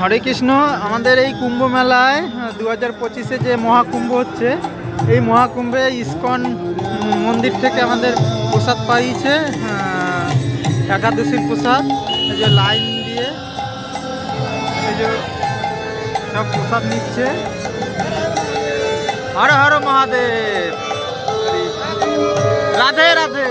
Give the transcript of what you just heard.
হরে কৃষ্ণ। আমাদের এই কুম্ভ মেলায় 2025-এ যে মহাকুম্ভ হচ্ছে, এই মহাকুম্ভে ইসকন মন্দির থেকে আমাদের প্রসাদ পাইয়েছে, একাদশীর প্রসাদ। এই যে লাইন দিয়ে এই যে সব প্রসাদ নিচ্ছে। হর হর মহাদেব, রাধে রাধে।